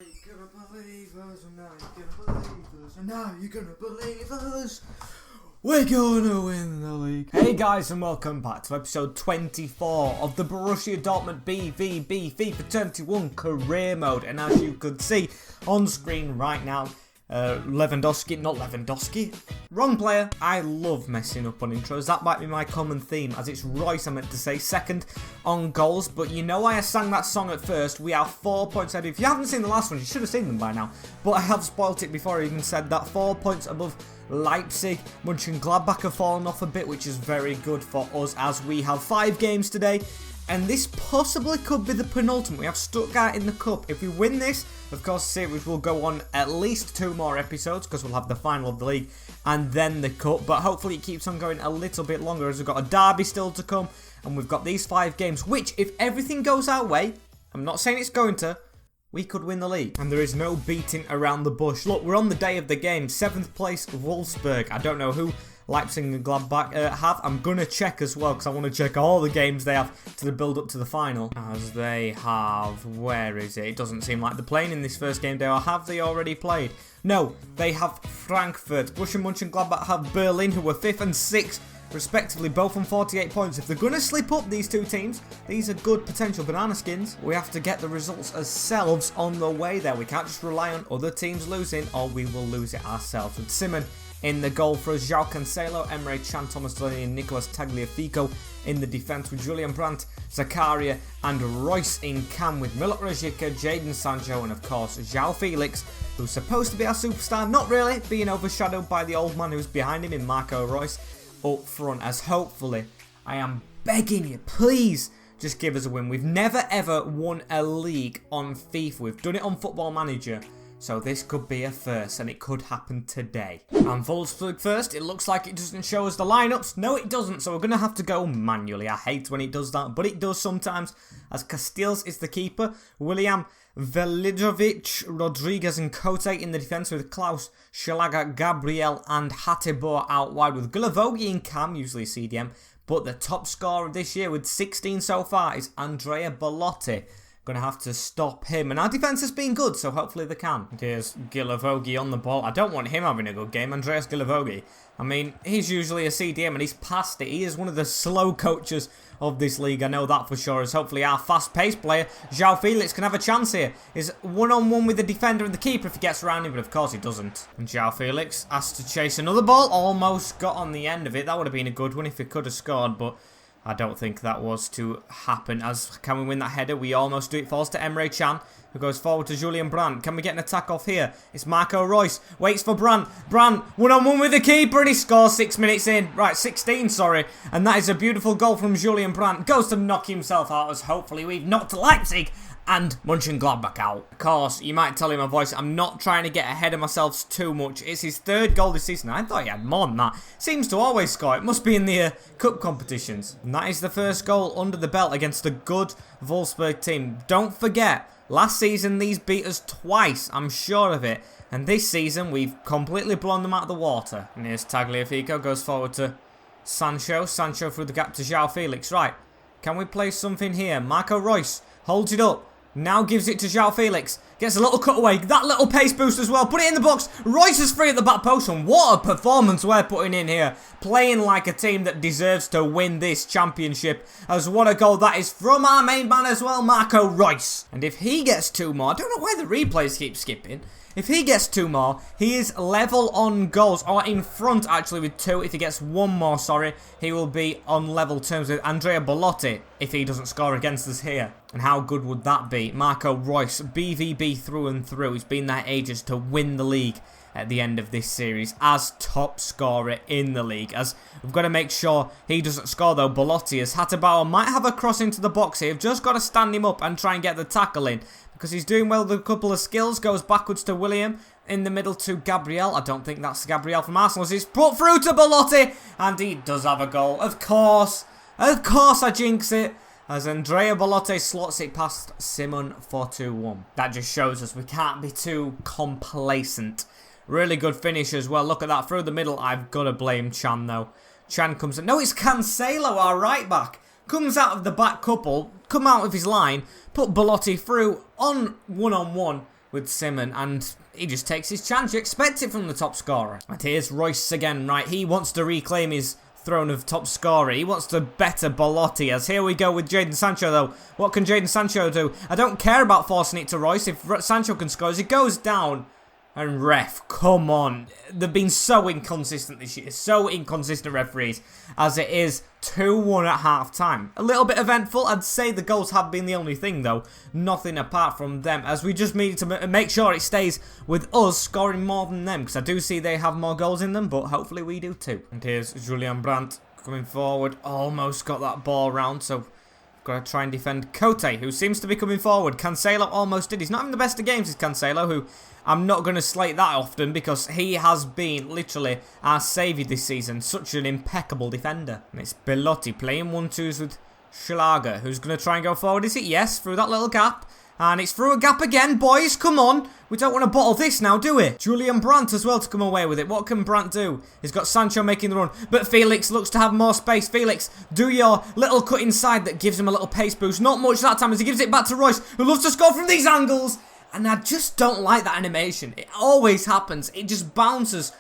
You're gonna believe us, and now you're gonna believe us, and now you're gonna believe us. We're gonna win the league. Hey guys, and welcome back to episode 24 of the Borussia Dortmund BVB FIFA 21 career mode. And as you could see on screen right now, Lewandowski, wrong player. I love messing up on intros. That might be my common theme, as it's Royce I meant to say, second on goals. But you know why I sang that song at first? We are 4 points ahead. If you haven't seen the last one, you should have seen them by now. But I have spoilt it before I even said that. 4 points above Leipzig. Mönchengladbach have fallen off a bit, which is very good for us, as we have 5 games today. And this possibly could be the penultimate. We have Stuttgart in the cup. If we win this, of course, the series will go on at least 2 more episodes, because we'll have the final of the league and then the cup. But hopefully it keeps on going a little bit longer, as we've got a derby still to come. And we've got these 5 games, which, if everything goes our way, I'm not saying it's going to, we could win the league. And there is no beating around the bush. Look, we're on the day of the game. 7th place, Wolfsburg. I don't know who Leipzig and Gladbach have. I'm going to check as well, because I want to check all the games they have to the build up to the final. As they have, where is it? It doesn't seem like they're playing in this first game day, or have they already played? No, they have Frankfurt. Borussia Mönchengladbach have Berlin, who were 5th and 6th, respectively, both on 48 points. If they're going to slip up, these two teams, these are good potential banana skins. We have to get the results ourselves on the way there. We can't just rely on other teams losing, or we will lose it ourselves. With Simon in the goal for us, João Cancelo, Emre Can, Thomas Delaney and Nicolas Tagliafico in the defence, with Julian Brandt, Zakaria and Royce in cam, with Milot Rajica, Jadon Sancho and of course João Felix, who's supposed to be our superstar, not really, being overshadowed by the old man who's behind him in Marco Reus up front. As hopefully, I am begging you, please just give us a win. We've never ever won a league on FIFA. We've done it on Football Manager, so this could be a first, and it could happen today. And Wolfsburg first. It looks like it doesn't show us the lineups. No, it doesn't, so we're going to have to go manually. I hate when it does that, but it does sometimes, as Castells is the keeper. William Velijovic, Rodriguez and Cote in the defence, with Klaus, Schlager, Gabriel and Hateboer out wide, with Gulavogi in cam, usually CDM. But the top scorer this year with 16 so far is Andrea Belotti. Going to have to stop him, and our defence has been good, so hopefully they can. Here's Gulavogi on the ball. I don't want him having a good game, Andreas Gulavogi. I mean, he's usually a CDM and he's past it. He is one of the slow coaches of this league, I know that for sure, as hopefully our fast-paced player, João Felix, can have a chance here. He's one-on-one with the defender and the keeper if he gets around him, but of course he doesn't. And João Felix has to chase another ball, almost got on the end of it. That would have been a good one if he could have scored, but I don't think that was to happen. As can we win that header? We almost do. It falls to Emre Can, who goes forward to Julian Brandt. Can we get an attack off here? It's Marco Reus. Waits for Brandt. Brandt, one-on-one with the keeper, and he scores 6 minutes in. Right, 16, sorry. And that is a beautiful goal from Julian Brandt. Goes to knock himself out, as hopefully we've knocked Leipzig and Mönchengladbach out. Of course, you might tell in my voice, I'm not trying to get ahead of myself too much. It's his 3rd goal this season. I thought he had more than that. Seems to always score. It must be in the cup competitions. And that is the first goal under the belt against a good Wolfsburg team. Don't forget, last season these beat us twice. I'm sure of it. And this season we've completely blown them out of the water. And here's Tagliafico, goes forward to Sancho. Sancho through the gap to João Felix. Right, can we play something here? Marco Reus holds it up. Now gives it to João Felix. Gets a little cutaway. That little pace boost as well. Put it in the box. Royce is free at the back post. And what a performance we're putting in here. Playing like a team that deserves to win this championship. As what a goal that is from our main man as well, Marco Reus. And if he gets 2 more, I don't know why the replays keep skipping. If he gets 2 more, he is level on goals, or in front actually with 2. If he gets 1 more, sorry, he will be on level terms with Andrea Belotti if he doesn't score against us here. And how good would that be? Marco Reus, BVB through and through. He's been there ages to win the league at the end of this series as top scorer in the league. As we've got to make sure he doesn't score though. Belotti, as Hateboer might have a cross into the box here. We've just got to stand him up and try and get the tackle in, because he's doing well with a couple of skills. Goes backwards to William. In the middle to Gabriel. I don't think that's Gabriel from Arsenal. He's put through to Belotti. And he does have a goal. Of course I jinx it, as Andrea Belotti slots it past Simon for 2-1. That just shows us we can't be too complacent. Really good finish as well. Look at that through the middle. I've got to blame Can though. Can comes in. No, it's Cancelo, our right back. Comes out of the back couple. Come out of his line. Put Belotti through on one-on-one. with Simon, and he just takes his chance. You expect it from the top scorer. And here's Royce again, right? He wants to reclaim his throne of top scorer. He wants to better Belotti, as here we go with Jadon Sancho, though. What can Jadon Sancho do? I don't care about forcing it to Royce. If Sancho can score, as it goes down. And ref, come on. They've been so inconsistent this year. So inconsistent, referees. As it is 2-1 at half-time. A little bit eventful. I'd say the goals have been the only thing, though. Nothing apart from them. As we just need to make sure it stays with us scoring more than them. Because I do see they have more goals in them. But hopefully we do too. And here's Julian Brandt coming forward. Almost got that ball round. So got to try and defend Cote, who seems to be coming forward. Cancelo almost did. He's not having the best of games, is Cancelo, who I'm not going to slate that often because he has been literally our saviour this season. Such an impeccable defender. And it's Belotti playing 1-2s with Schlager, who's going to try and go forward. Is it? Yes, through that little gap. And it's through a gap again, boys. Come on. We don't want to bottle this now, do we? Julian Brandt as well to come away with it. What can Brandt do? He's got Sancho making the run. But Felix looks to have more space. Felix, do your little cut inside that gives him a little pace boost. Not much that time as he gives it back to Royce, who loves to score from these angles. And I just don't like that animation. It always happens. It just bounces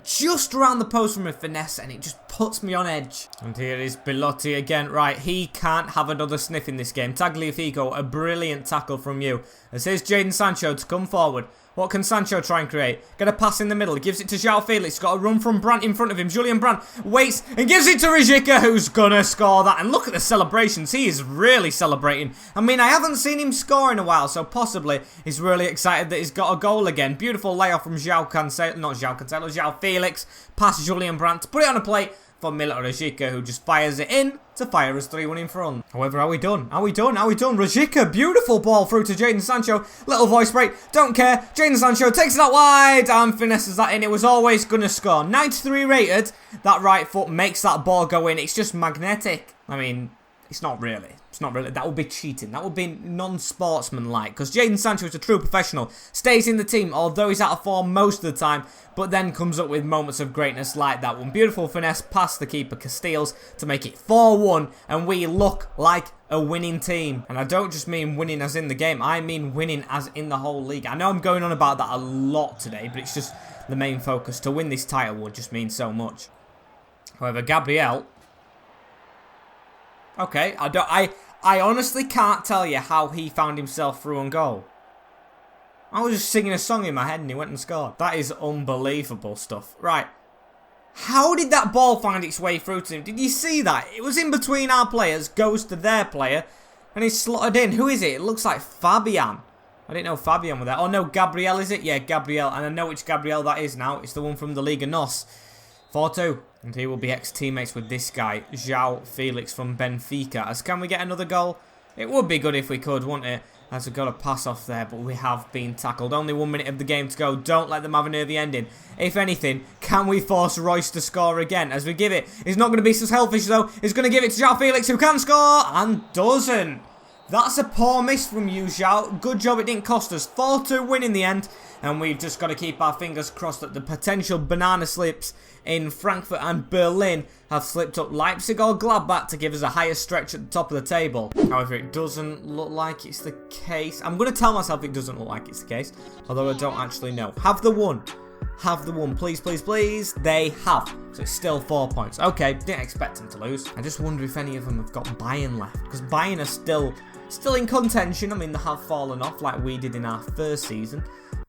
just around the post from a finesse, and it just puts me on edge. And here is Belotti again. Right, he can't have another sniff in this game. Tagliafico, a brilliant tackle from you. As here's Jadon Sancho to come forward. What can Sancho try and create? Get a pass in the middle. He gives it to João Felix. Got a run from Brandt in front of him. Julian Brandt waits and gives it to Rijika, who's gonna score that. And look at the celebrations. He is really celebrating. I mean, I haven't seen him score in a while, so possibly he's really excited that he's got a goal again. Beautiful layoff from João Felix. Past Julian Brandt to put it on a plate for Milot Rijika, who just fires it in to fire us 3-1 in front. However, are we done? Are we done? Are we done? Rijika, beautiful ball through to Jadon Sancho. Little voice break, don't care. Jadon Sancho takes it out wide and finesses that in. It was always going to score. 93 rated. That right foot makes that ball go in. It's just magnetic. I mean, it's not really. It's not really. That would be cheating. That would be non-sportsman-like. Because Jadon Sancho is a true professional. Stays in the team, although he's out of form most of the time. But then comes up with moments of greatness like that one. Beautiful finesse past the keeper, Casteels, to make it 4-1. And we look like a winning team. And I don't just mean winning as in the game. I mean winning as in the whole league. I know I'm going on about that a lot today. But it's just the main focus. To win this title would just mean so much. However, Gabriel... Okay, I honestly can't tell you how he found himself through on goal. I was just singing a song in my head and he went and scored. That is unbelievable stuff. Right. How did that ball find its way through to him? Did you see that? It was in between our players, goes to their player, and he's slotted in. Who is it? It looks like Fabian. I didn't know Fabian was there. Oh no, Gabriel is it? Yeah, Gabriel. And I know which Gabriel that is now. It's the one from the Liga NOS. 4-2. And he will be ex-teammates with this guy, João Felix from Benfica. As can we get another goal? It would be good if we could, wouldn't it? As we've got a pass off there, but we have been tackled. Only 1 minute of the game to go. Don't let them have an early ending. If anything, can we force Royce to score again? As we give it, he's not going to be so selfish though. He's going to give it to João Felix, who can score and doesn't. That's a poor miss from you, João. Good job it didn't cost us. 4-2 win in the end. And we've just got to keep our fingers crossed that the potential banana slips in Frankfurt and Berlin have slipped up Leipzig or Gladbach to give us a higher stretch at the top of the table. However, it doesn't look like it's the case. I'm going to tell myself it doesn't look like it's the case, although I don't actually know. Have the one. Have the one. Please, please, please. They have. So it's still 4 points. Okay, didn't expect them to lose. I just wonder if any of them have got Bayern left, because Bayern are still in contention. I mean, they have fallen off like we did in our first season,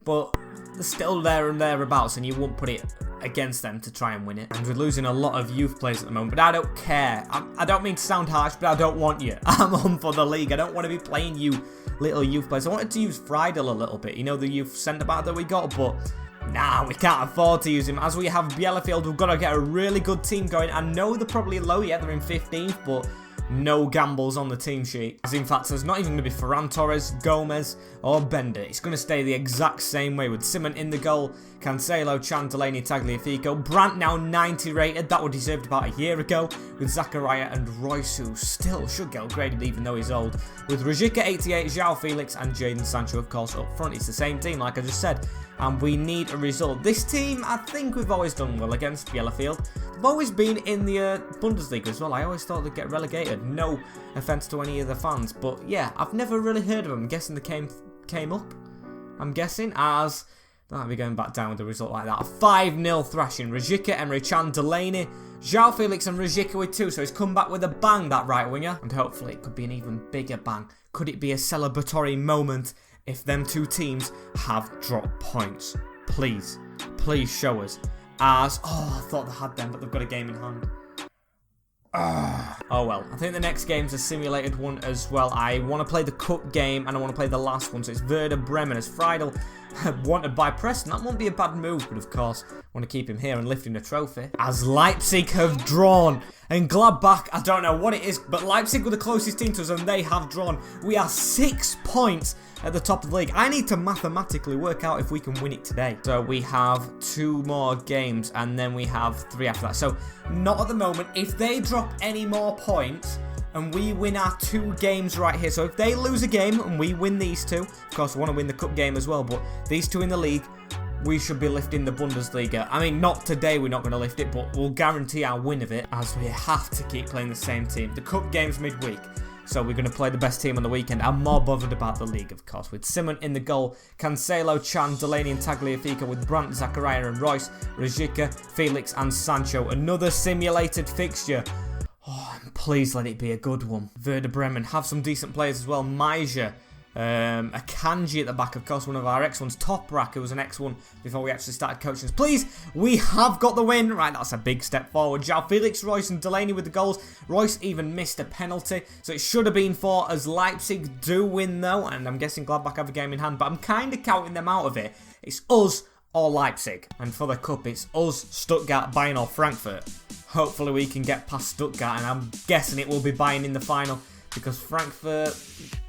but they're still there and thereabouts, and you won't put it against them to try and win it. And we're losing a lot of youth players at the moment, but I don't care. I don't mean to sound harsh, but I don't want you. I'm on for the league. I don't want to be playing you little youth players. I wanted to use Friedel a little bit, you know, the youth centre-back that we got, but nah, we can't afford to use him. As we have Bielefeld, we've got to get a really good team going. I know they're probably low, yeah, they're in 15th, but no gambles on the team sheet. As in fact, there's not even going to be Ferran Torres, Gomez, or Bender. It's going to stay the exact same way with Simon in the goal, Cancelo, Chan, Delaney, Tagliafico. Brandt now 90 rated. That was deserved about a year ago. With Zakaria and Royce, who still should get upgraded even though he's old. With Rijika 88, João Felix, and Jadon Sancho, of course, up front. It's the same team, like I just said. And we need a result. This team, I think we've always done well against Bielefeld. They've always been in the Bundesliga as well. I always thought they'd get relegated. No offence to any of the fans. But yeah, I've never really heard of them. I'm guessing they came up. I'm guessing, as that might be going back down with a result like that. 5-0 thrashing. Rajika, Emre Can, Delaney, João Felix and Rajika with 2. So he's come back with a bang, that right winger. And hopefully it could be an even bigger bang. Could it be a celebratory moment if them two teams have dropped points? Please, please show us. As, oh, I thought they had them, but they've got a game in hand. Oh well, I think the next game's a simulated one as well. I want to play the cup game and I want to play the last one. So it's Werder Bremen as Friedel wanted by Preston. That won't be a bad move, but of course, I want to keep him here and lift him a trophy. As Leipzig have drawn. And Gladbach, I don't know what it is, but Leipzig were the closest team to us and they have drawn. We are 6 points at the top of the league. I need to mathematically work out if we can win it today. So we have 2 more games and then we have 3 after that. So not at the moment. If they drop any more points and we win our 2 games right here. So if they lose a game and we win these 2, of course we want to win the cup game as well, but these 2 in the league, we should be lifting the Bundesliga. I mean, not today, we're not going to lift it, but we'll guarantee our win of it, as we have to keep playing the same team. The cup game's midweek, so we're going to play the best team on the weekend. I'm more bothered about the league, of course, with Simon in the goal, Cancelo, Chan, Delaney and Tagliafico, with Brandt, Zakaria and Royce, Rajika, Felix and Sancho. Another simulated fixture. Oh, please let it be a good one. Werder Bremen have some decent players as well. Maja, a Kanji at the back, of course, one of our ex-ones. Toprak, who was an ex-one before we actually started coaching us. Please, we have got the win. Right, that's a big step forward. João Felix, Royce and Delaney with the goals. Royce even missed a penalty, so it should have been 4 as Leipzig do win though, and I'm guessing Gladbach have a game in hand, but I'm kind of counting them out of it. It's us or Leipzig, and for the cup it's us, Stuttgart, Bayern or Frankfurt. Hopefully we can get past Stuttgart, and I'm guessing it will be Bayern in the final, because Frankfurt,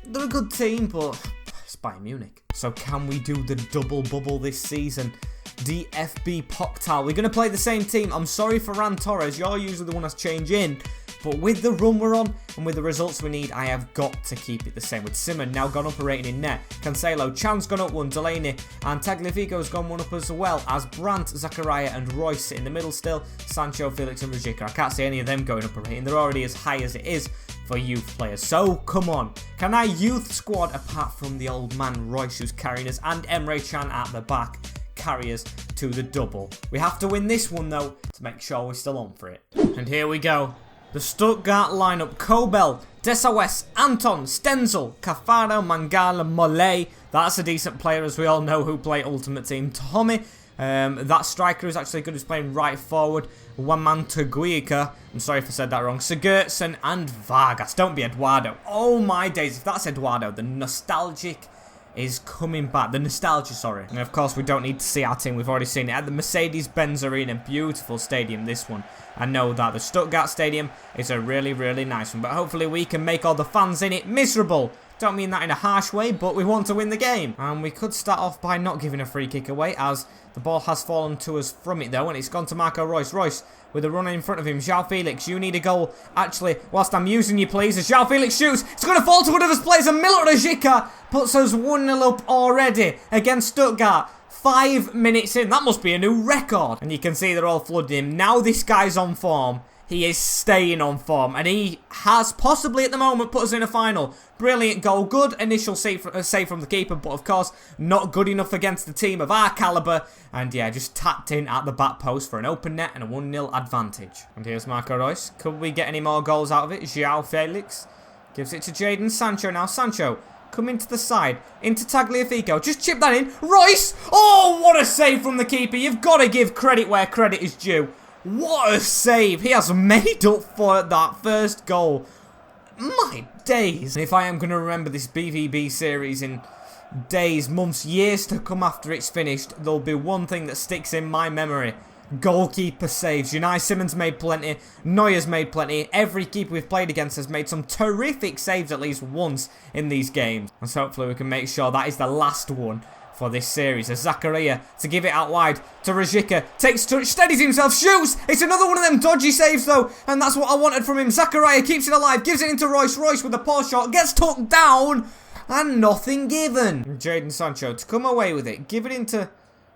they're a good team, but it's Bayern Munich. So can we do the double bubble this season? DFB Pokal. We're going to play the same team. I'm sorry for Ran Torres. You're usually the one that's changed in. But with the run we're on and with the results we need, I have got to keep it the same. With Simon now gone up a rating in net. Cancelo, Chan's gone up 1. Delaney and Tagliafico's gone 1 up as well. As Brandt, Zakaria and Royce sit in the middle still. Sancho, Felix and Rajika. I can't see any of them going up a rating. They're already as high as it is for youth players. So come on. Can our youth squad, apart from the old man Royce who's carrying us and Emre Can at the back, carry us to the double? We have to win this one though to make sure we're still on for it. And here we go. The Stuttgart lineup: Kobel, Desawes, Anton, Stenzel, Cafaro, Mangala, Mollet. That's a decent player, as we all know, who play Ultimate Team. Tommy, that striker is actually good. He's playing right forward. Wamantaguica, I'm sorry if I said that wrong. Sigurdsson and Vargas. Don't be Eduardo. Oh my days, if that's Eduardo, the nostalgic is coming back. The nostalgia, sorry. And of course, we don't need to see our team. We've already seen it at the Mercedes-Benz Arena. Beautiful stadium, this one. I know that the Stuttgart Stadium is a really, really nice one. But hopefully we can make all the fans in it miserable. Don't mean that in a harsh way, but we want to win the game. And we could start off by not giving a free kick away, as the ball has fallen to us from it, though. And it's gone to Marco Royce. Royce with a runner in front of him. João Felix, you need a goal. Actually, whilst I'm using you, please, as João Felix shoots, it's going to fall to one of his players. And Milot Rajika puts us 1-0 up already against Stuttgart. 5 minutes in. That must be a new record. And you can see they're all flooding him. Now this guy's on form. He is staying on form. And he has possibly at the moment put us in a final. Brilliant goal. Good initial save from the keeper. But of course, not good enough against the team of our calibre. And yeah, just tapped in at the back post for an open net and a 1-0 advantage. And here's Marco Royce. Could we get any more goals out of it? João Felix gives it to Jadon Sancho now. Sancho, come into the side, into Tagliafico. Just chip that in. Royce! Oh, what a save from the keeper. You've got to give credit where credit is due. What a save. He has made up for that first goal. My days. And if I am going to remember this BVB series in days, months, years to come after it's finished, there'll be one thing that sticks in my memory. Goalkeeper saves. Unai Simons made plenty. Neuer's made plenty. Every keeper we've played against has made some terrific saves at least once in these games. And so hopefully we can make sure that is the last one for this series. As Zakaria to give it out wide to Rajika. Takes touch, steadies himself, shoots! It's another one of them dodgy saves though. And that's what I wanted from him. Zakaria keeps it alive. Gives it into Royce. Royce with a poor shot. Gets tucked down. And nothing given. Jadon Sancho to come away with it. Give it into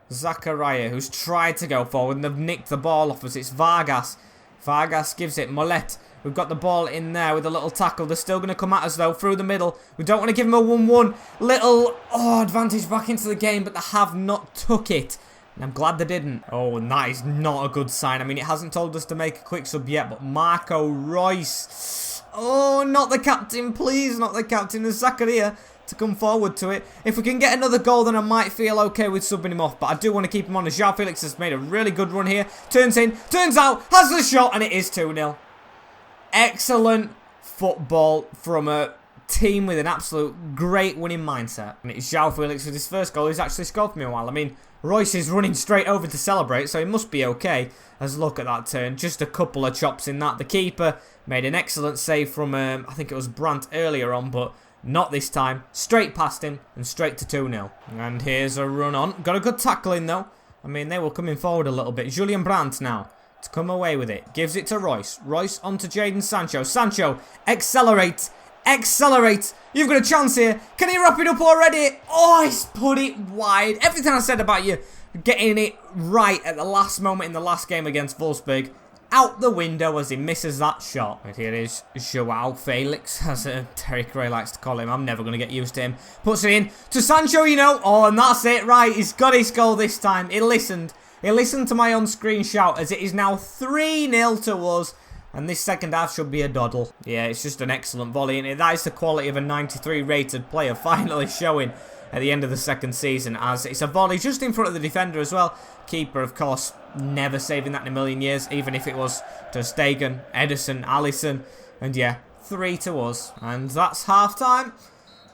Zakaria, who's tried to go forward and they've nicked the ball off us. It's Vargas. Vargas gives it. Mollet. We've got the ball in there with a little tackle. They're still going to come at us, though, through the middle. We don't want to give them a 1-1. Little, advantage back into the game, but they have not took it. And I'm glad they didn't. Oh, and that is not a good sign. I mean, it hasn't told us to make a quick sub yet, but Marco Reus. Oh, not the captain, please. Not the captain of Zakaria to come forward to it. If we can get another goal, then I might feel okay with subbing him off. But I do want to keep him on. As João Felix has made a really good run here. Turns in, turns out, has the shot, and it is 2-0. Excellent football from a team with an absolute great winning mindset. And it's João Felix with his first goal. He's actually scored for me a while. I mean, Reus is running straight over to celebrate, so he must be okay. As look at that turn. Just a couple of chops in that. The keeper made an excellent save from, I think it was Brandt earlier on, but not this time. Straight past him and straight to 2-0. And here's a run on. Got a good tackle in, though. I mean, they were coming forward a little bit. Julian Brandt now to come away with it. Gives it to Reus. Reus onto Jadon Sancho. Sancho, accelerate. Accelerate. You've got a chance here. Can he wrap it up already? Oh, he's put it wide. Everything I said about you getting it right at the last moment in the last game against Wolfsburg, out the window as he misses that shot. Right, here is João Felix, as Terry Gray likes to call him. I'm never going to get used to him. Puts it in to Sancho, you know. Oh, and that's it. Right, he's got his goal this time. He listened. He listened to my on-screen shout as it is now 3-0 to us. And this second half should be a doddle. Yeah, it's just an excellent volley. And that is the quality of a 93 rated player finally showing at the end of the second season. As it's a volley just in front of the defender as well. Keeper, of course, never saving that in a million years. Even if it was Ter Stegen, Ederson, Alisson. And yeah, 3 to us. And that's half-time.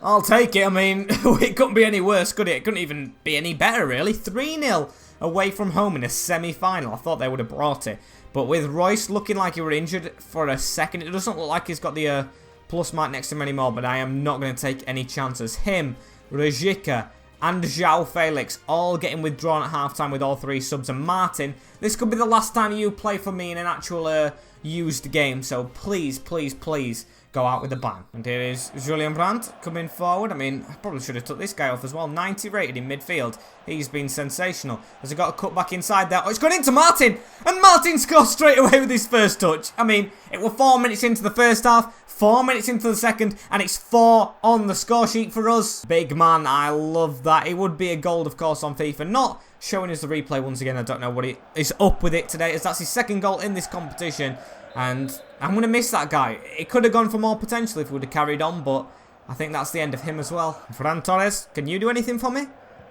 I'll take it. I mean, it couldn't be any worse, could it? It couldn't even be any better, really. 3-0 away from home in a semi-final. I thought they would have brought it. But with Reus looking like he were injured for a second, it doesn't look like he's got the plus mark next to him anymore. But I am not going to take any chances. Him, Rajika, and João Felix all getting withdrawn at halftime with all 3 subs. And Martin, this could be the last time you play for me in an actual used game. So please, please, please go out with a bang. And here is Julian Brandt coming forward. I mean, I probably should have took this guy off as well. 90 rated in midfield. He's been sensational. Has he got a cut back inside there? Oh, it's gone into Martin. And Martin scores straight away with his first touch. I mean, it was 4 minutes into the first half, 4 minutes into the second, and it's 4 on the score sheet for us. Big man, I love that. It would be a gold, of course, on FIFA. Not showing us the replay once again. I don't know what it is up with it today, as that's his second goal in this competition. And I'm going to miss that guy. It could have gone for more potential if we would have carried on, but I think that's the end of him as well. Ferran Torres, can you do anything for me?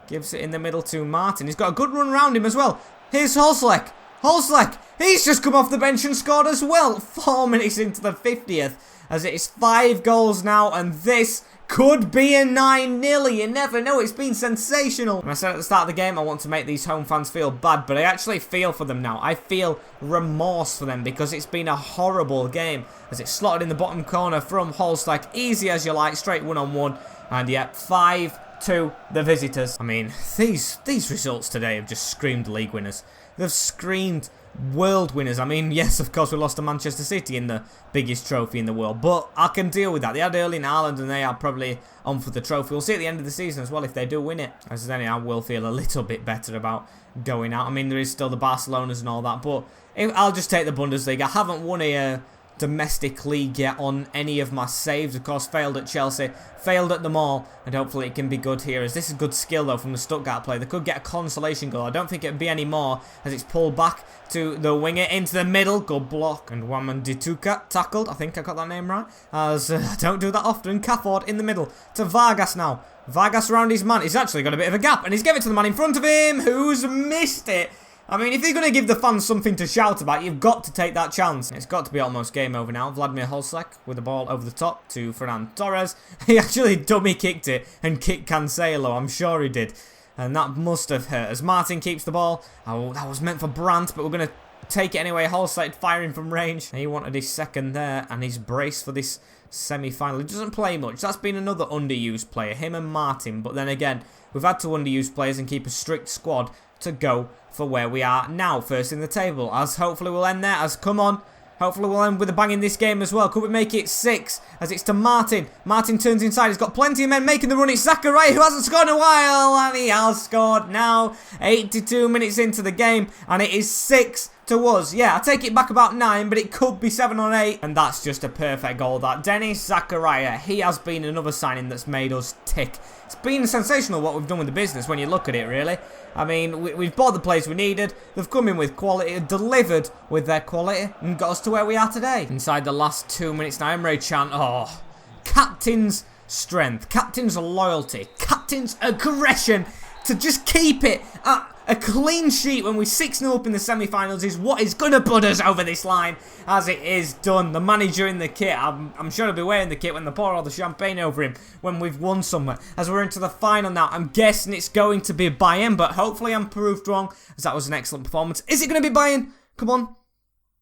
Gives it in the middle to Martin. He's got a good run around him as well. Here's Holzlek. Holzlek, he's just come off the bench and scored as well. 4 minutes into the 50th, as it is 5 goals now, and this could be a 9-0. You never know. It's been sensational. And I said at the start of the game, I want to make these home fans feel bad, but I actually feel for them now. I feel remorse for them because it's been a horrible game. As it's slotted in the bottom corner from Holzlek. Easy as you like, straight 1-on-1. And yeah, 5-2 the visitors. I mean, these results today have just screamed league winners. They've screamed world winners. I mean, yes, of course, we lost to Manchester City in the biggest trophy in the world, but I can deal with that. They had Erling Haaland and they are probably on for the trophy. We'll see at the end of the season as well if they do win it. As then I will feel a little bit better about going out. I mean, there is still the Barcelonas and all that, but I'll just take the Bundesliga. I haven't won a domestic league yet on any of my saves. Of course, failed at Chelsea, failed at them all, and hopefully it can be good here, as this is good skill though from the Stuttgart player. They could get a consolation goal. I don't think it'd be any more, as it's pulled back to the winger into the middle. Good block, and Waman Dituka tackled. I think I got that name right, as I don't do that often. Cafford in the middle to Vargas now. Vargas around his man. He's actually got a bit of a gap, and he's given it to the man in front of him, who's missed it. I mean, if you're going to give the fans something to shout about, you've got to take that chance. It's got to be almost game over now. Vladimir Holzlek with the ball over the top to Ferran Torres. He actually dummy kicked it and kicked Cancelo. I'm sure he did. And that must have hurt. As Martin keeps the ball. Oh, that was meant for Brandt, but we're going to take it anyway. Holzlek firing from range. He wanted his second there and his brace for this semi-final. He doesn't play much. That's been another underused player. Him and Martin. But then again, we've had to underuse players and keep a strict squad to go for where we are now, first in the table, as hopefully we'll end there, as come on, hopefully we'll end with a bang in this game as well. Could we make it 6, as it's to Martin. Martin turns inside, he's got plenty of men making the run. It's Zakaria, who hasn't scored in a while, and he has scored now, 82 minutes into the game, and it is 6-2 to us. Yeah, I take it back about 9, but it could be 7 or 8. And that's just a perfect goal, that. Denis Zakaria, he has been another signing that's made us tick. It's been sensational what we've done with the business when you look at it, really. I mean, we've bought the players we needed. They've come in with quality, delivered with their quality, and got us to where we are today. Inside the last 2 minutes now, Emre Can. Oh, captain's strength, captain's loyalty, captain's aggression to just keep it at a clean sheet when we're 6-0 up in the semi-finals is what is going to put us over this line, as it is done. The manager in the kit, I'm sure he'll be wearing the kit when they pour all the champagne over him when we've won somewhere. As we're into the final now, I'm guessing it's going to be Bayern, but hopefully I'm proved wrong, as that was an excellent performance. Is it going to be Bayern? Come on,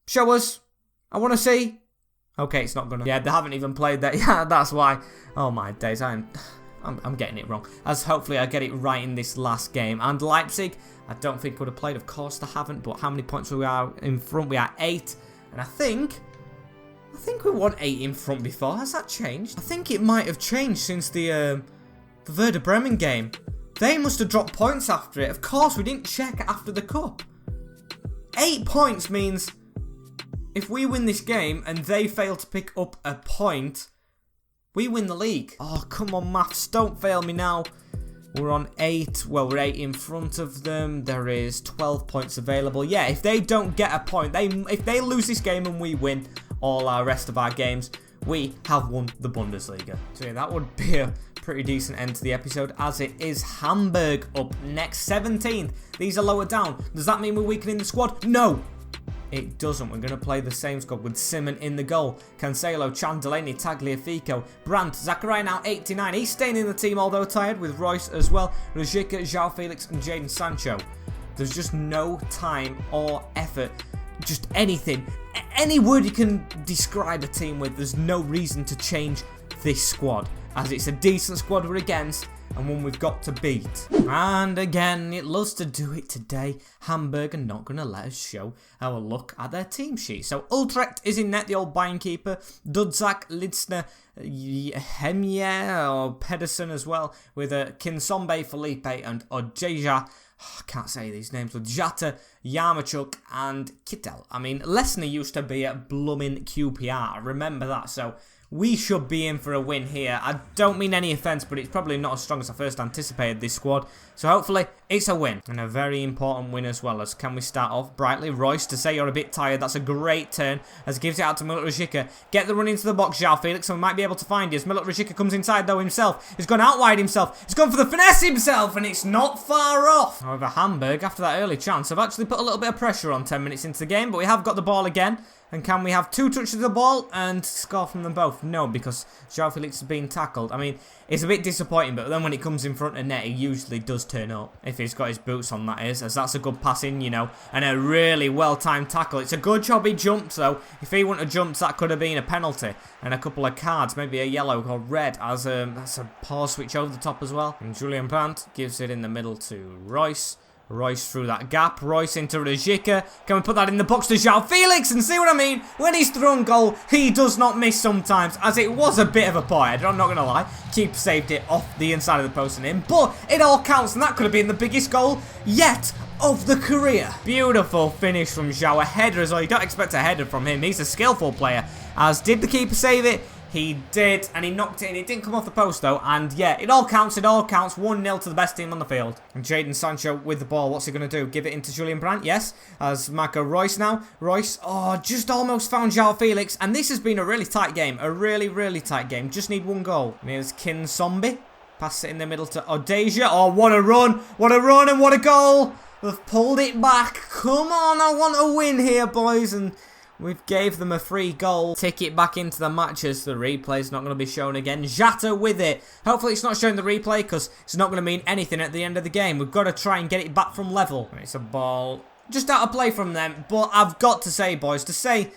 show us. I want to see. Okay, it's not going to. Yeah, they haven't even played that. Yeah, that's why. Oh my days, I'm getting it wrong. As hopefully I get it right in this last game. And Leipzig, I don't think would have played. Of course they haven't. But how many points we are in front? We are 8. And I think we won 8 in front before. Has that changed? I think it might have changed since the Werder Bremen game. They must have dropped points after it. Of course, we didn't check after the cup. 8 points means if we win this game and they fail to pick up a point, we win the league. Oh, come on, maths. Don't fail me now. We're on 8. Well, we're 8 in front of them. There is 12 points available. Yeah, if they don't get a point, if they lose this game and we win all our rest of our games, we have won the Bundesliga. So yeah, that would be a pretty decent end to the episode, as it is Hamburg up next, 17th. These are lower down. Does that mean we're weakening the squad? No. It doesn't. We're going to play the same squad with Simon in the goal. Cancelo, Chan, Delaney, Tagliafico, Brandt, Zakaria now 89. He's staying in the team, although tired, with Royce as well. Rajika, João Felix and Jadon Sancho. There's just no time or effort. Just anything. Any word you can describe a team with, there's no reason to change this squad, as it's a decent squad we're against and one we've got to beat. And again, it loves to do it today. Hamburg are not going to let us show our look at their team sheet. So Utrecht is in net, the old Bayern keeper. Dudzak, Lidsner, Hemye or Pedersen as well, with Kinsombe, Felipe and Ojeja. I can't say these names, with Jata, Yarmachuk and Kittel. I mean, Lesnar used to be at blooming QPR. I remember that, so we should be in for a win here. I don't mean any offence, but it's probably not as strong as I first anticipated this squad. So hopefully it's a win, and a very important win as well. As can we start off brightly? Royce, to say you're a bit tired, that's a great turn, as he gives it out to Milot Rajika. Get the run into the box, João Felix, and we might be able to find you. As Milot Rajika comes inside though himself. He's gone out wide himself. He's gone for the finesse himself, and it's not far off. However, Hamburg, after that early chance, have actually put a little bit of pressure on 10 minutes into the game, but we have got the ball again. And can we have 2 touches of the ball and score from them both? No, because João Felix is being tackled. I mean, it's a bit disappointing, but then when it comes in front of net, he usually does turn up. If he's got his boots on, that is, as that's a good pass in, you know, and a really well-timed tackle. It's a good job he jumped, though. If he wouldn't have jumped, that could have been a penalty and a couple of cards, maybe a yellow or red, as that's a poor switch over the top as well. And Julian Brandt gives it in the middle to Royce. Royce through that gap. Royce into Rajika. Can we put that in the box to João Felix? And see what I mean? When he's thrown goal, he does not miss sometimes, as it was a bit of a poor header, I'm not going to lie. Keeper saved it off the inside of the post and in. But it all counts, and that could have been the biggest goal yet of the career. Beautiful finish from João. A header as well. You don't expect a header from him. He's a skillful player. As did the keeper save it? He did, and he knocked it in. It didn't come off the post, though. And, yeah, it all counts. It all counts. 1-0 to the best team on the field. And Jadon Sancho with the ball. What's he going to do? Give it into Julian Brandt? Yes. As Marco Royce now. Royce, oh, just almost found João Felix. And this has been a really tight game. A really, really tight game. Just need 1 goal. And here's Kinsombe. Pass it in the middle to Odeja. Oh, what a run. What a run and what a goal. We've pulled it back. Come on, I want a win here, boys. And we've gave them a free goal. Tick it back into the matches. The replay's not going to be shown again. Jata with it. Hopefully it's not showing the replay, because it's not going to mean anything at the end of the game. We've got to try and get it back from level. It's a ball just out of play from them. But I've got to say, boys, to say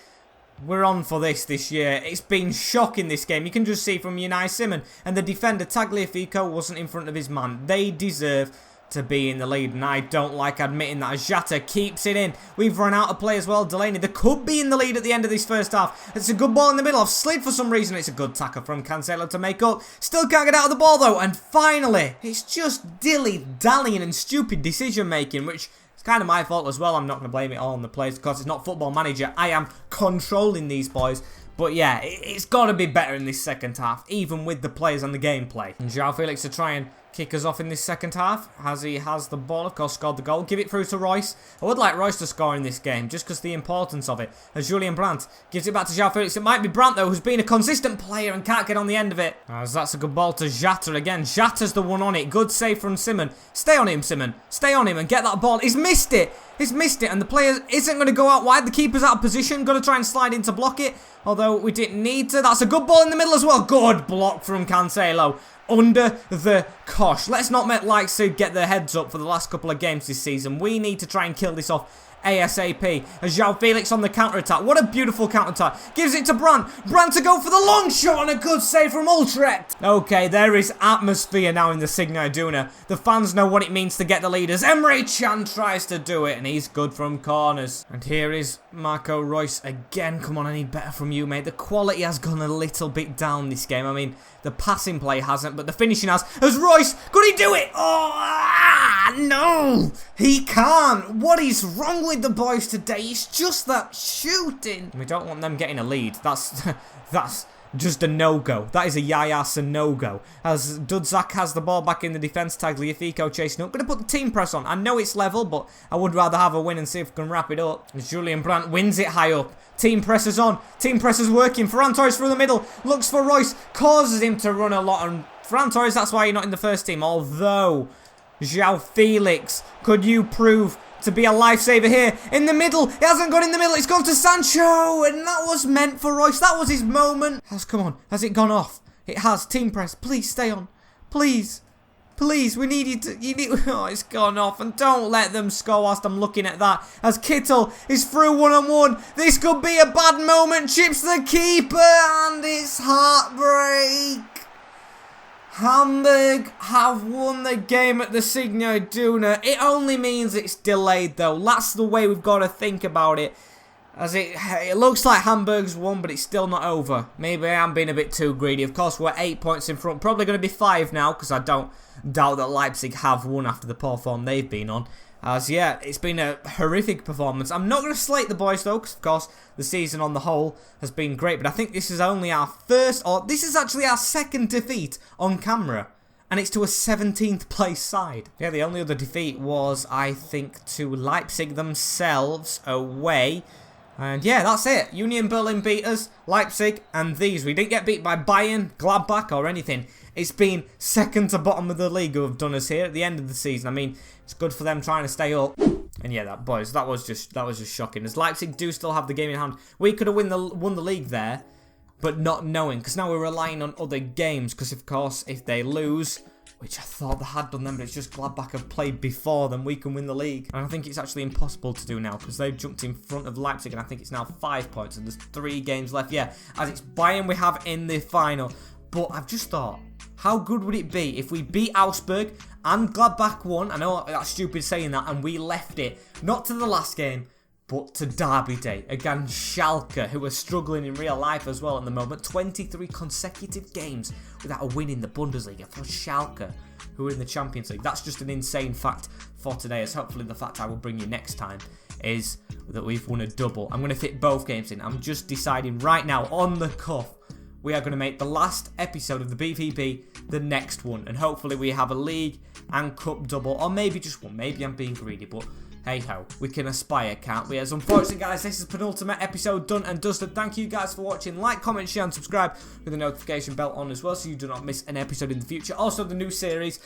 we're on for this year. It's been shocking, this game. You can just see from Unai Simon and the defender Tagliafico wasn't in front of his man. They deserve to be in the lead, and I don't like admitting that as Jata keeps it in. We've run out of play as well. Delaney, they could be in the lead at the end of this first half. It's a good ball in the middle. I've slid for some reason. It's a good tackle from Cancelo to make up. Still can't get out of the ball though, and finally, it's just dilly-dallying and stupid decision-making, which is kind of my fault as well. I'm not going to blame it all on the players because it's not Football Manager. I am controlling these boys. But yeah, it's got to be better in this second half, even with the players and the gameplay. And João Felix to try and kick us off in this second half, as he has the ball, of course, scored the goal. Give it through to Royce. I would like Royce to score in this game, just because the importance of it. As Julian Brandt gives it back to João Felix. It might be Brandt, though, who's been a consistent player and can't get on the end of it. As that's a good ball to Jata again. Jata's the one on it. Good save from Simon. Stay on him, Simon. Stay on him and get that ball. He's missed it. He's missed it, and the player isn't going to go out wide. The keeper's out of position. Going to try and slide in to block it, although we didn't need to. That's a good ball in the middle as well. Good block from Cancelo. Under the cosh. Let's not let Leipzig get their heads up for the last couple of games this season. We need to try and kill this off ASAP. As João Felix on the counter-attack. What a beautiful counter-attack. Gives it to Brandt. Brandt to go for the long shot and a good save from Utrecht. Okay, there is atmosphere now in the Signal Iduna. The fans know what it means to get the leaders. Emre Can tries to do it and he's good from corners. And here is Marco Reus again. Come on, I need better from you, mate. The quality has gone a little bit down this game. I mean, the passing play hasn't, but the finishing has. As Reus, could he do it? Oh, no, he can't. What is wrong with the boys today? It's just that shooting. We don't want them getting a lead. That's just a no-go. That is a Yayas no-go. As Dudzak has the ball back in the defence, Tagliafico chasing up. Going to put the team press on. I know it's level, but I would rather have a win and see if we can wrap it up. As Julian Brandt wins it high up. Team presses on. Team presses working. Ferran Torres through the middle. Looks for Royce. Causes him to run a lot. And Ferran Torres, that's why you're not in the first team. Although, João Felix, could you prove to be a lifesaver here? In the middle. It hasn't gone in the middle. It's gone to Sancho. And that was meant for Royce. That was his moment. Come on. Has it gone off? It has. Team press. Please stay on. Please. Please, we need you to... Oh, it's gone off. And don't let them score whilst I'm looking at that. As Kittel is through one-on-one. This could be a bad moment. Chips the keeper. And it's heartbreak. Hamburg have won the game at the Signal Iduna. It only means it's delayed, though. That's the way we've got to think about it. As it looks like Hamburg's won, but it's still not over. Maybe I am being a bit too greedy. Of course, we're 8 points in front. Probably going to be 5 now, because I don't doubt that Leipzig have won after the poor form they've been on. As, yeah, it's been a horrific performance. I'm not going to slate the boys, though, because, of course, the season on the whole has been great. But I think this is only our first, or this is actually our second defeat on camera. And it's to a 17th place side. Yeah, the only other defeat was, I think, to Leipzig themselves away. And yeah, that's it. Union Berlin beat us, Leipzig, and these. We didn't get beat by Bayern, Gladbach, or anything. It's been second to bottom of the league who have done us here at the end of the season. I mean, it's good for them trying to stay up. And yeah, that was just shocking. As Leipzig do still have the game in hand, we could have won the league there, but not knowing, because now we're relying on other games. Because of course, if they lose, which I thought they had done them, but it's just Gladbach have played before them, we can win the league. And I think it's actually impossible to do now, because they've jumped in front of Leipzig, and I think it's now 5 points, and there's 3 games left. Yeah, as it's Bayern we have in the final. But I've just thought, how good would it be if we beat Augsburg and Gladbach won? I know that's stupid saying that, and we left it, not to the last game, but to Derby Day against Schalke, who are struggling in real life as well at the moment. 23 consecutive games without a win in the Bundesliga for Schalke, who are in the Champions League. That's just an insane fact for today, as hopefully the fact I will bring you next time is that we've won a double. I'm going to fit both games in. I'm just deciding right now, on the cuff, we are going to make the last episode of the BVB the next one. And hopefully we have a league and cup double, or maybe just one. Maybe I'm being greedy, but hey ho, we can aspire, can't we? As unfortunately, guys, this is penultimate episode done and dusted. Thank you guys for watching. Like, comment, share, and subscribe with the notification bell on as well, so you do not miss an episode in the future. Also, the new series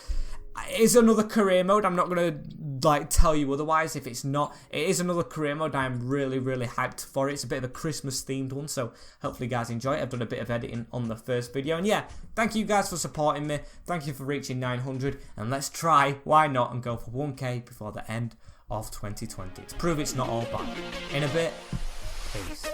is another career mode. I'm not going to tell you otherwise if it's not. It is another career mode. I am really, really hyped for it. It's a bit of a Christmas themed one, so hopefully you guys enjoy it. I've done a bit of editing on the first video. And yeah, thank you guys for supporting me. Thank you for reaching 900. And let's try, why not, and go for 1k before the end of 2020 to prove it's not all bad. In a bit, peace.